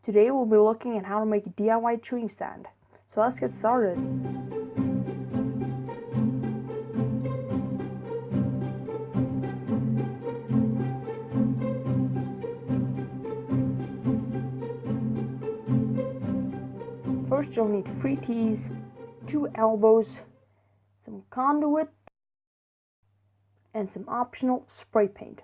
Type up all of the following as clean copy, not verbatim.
Today we'll be looking at how to make a DIY tree stand. So let's get started. First you'll need 3 T's, 2 elbows, some conduit, and some optional spray paint.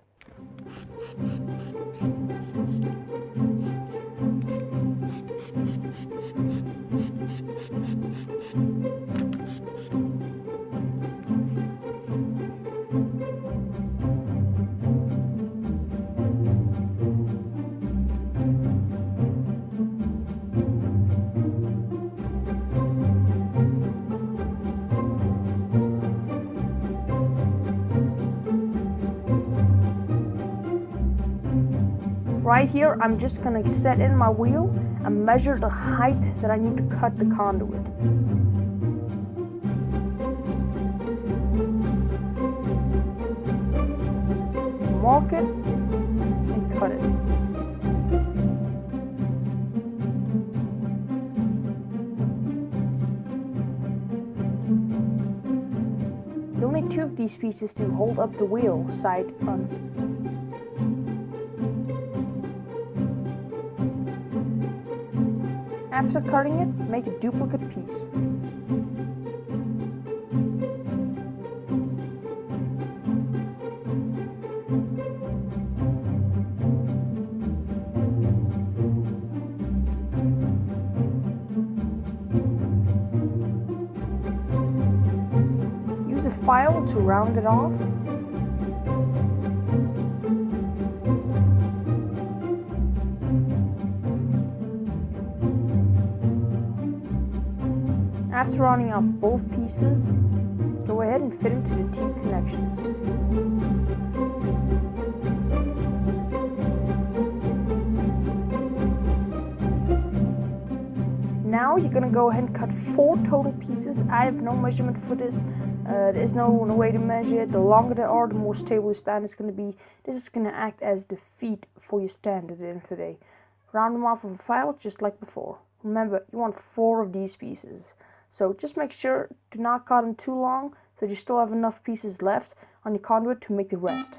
Right here, I'm just going to set in my wheel and measure the height that I need to cut the conduit. Mark it and cut it. You'll need 2 of these pieces to hold up the wheel side ons. After cutting it, make a duplicate piece. Use a file to round it off. After rounding off both pieces, go ahead and fit into the T connections. Now you're gonna go ahead and cut 4 total pieces. I have no measurement for this. There's no way to measure it. The longer they are, the more stable your stand is gonna be. This is gonna act as the feet for your stand at the end of the day. Round them off with a file just like before. Remember, you want 4 of these pieces. So just make sure to not cut them too long so you still have enough pieces left on your conduit to make the rest.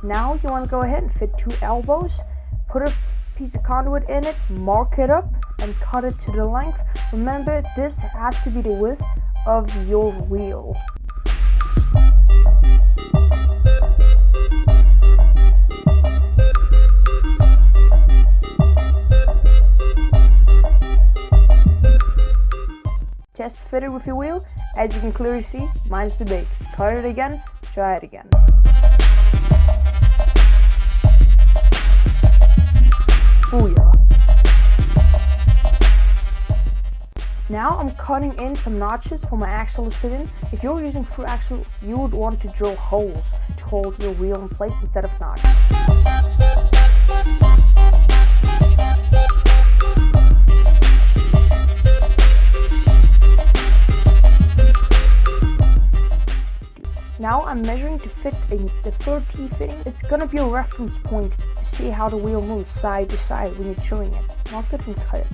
Now you want to go ahead and fit 2 elbows, put a piece of conduit in it, mark it up, and cut it to the length. Remember, this has to be the width of your wheel. Just fit it with your wheel. As you can clearly see, mine's too big. Cut it again, try it again. Booyah. Now I'm cutting in some notches for my axle to sit in. If you're using through axle, you would want to drill holes to hold your wheel in place instead of notches. Now I'm measuring to fit the 3rd T fitting. It's gonna be a reference point to see how the wheel moves side to side when you're chewing it. Mark it and cut it.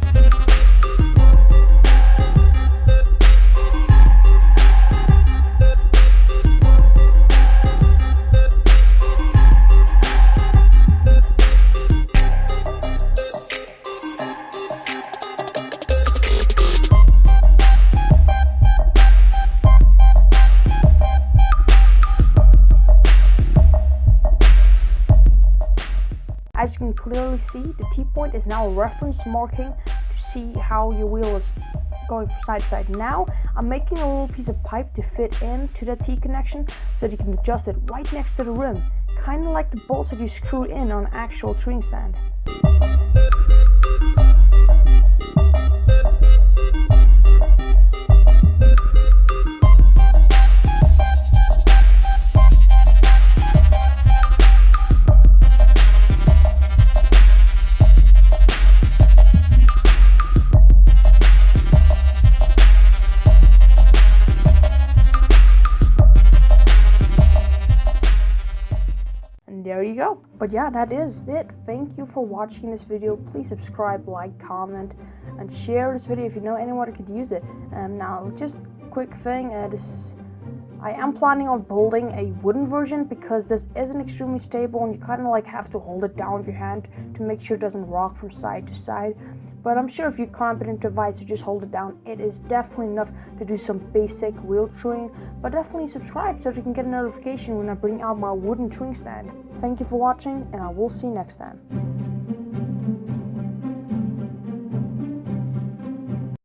As you can clearly see, the T-point is now a reference marking to see how your wheel is going from side to side. Now, I'm making a little piece of pipe to fit into that T connection so that you can adjust it right next to the rim, kind of like the bolts that you screw in on an actual tree stand. there you go. But yeah, that is it. Thank you for watching this video. Please subscribe, like, comment, and share this video if you know anyone who could use it. Now, just a quick thing, I am planning on building a wooden version because this isn't extremely stable and you kind of like have to hold it down with your hand to make sure it doesn't rock from side to side. But I'm sure if you clamp it into a vise or just hold it down, it is definitely enough to do some basic wheel chewing. But definitely subscribe so that you can get a notification when I bring out my wooden chewing stand. Thank you for watching, and I will see you next time.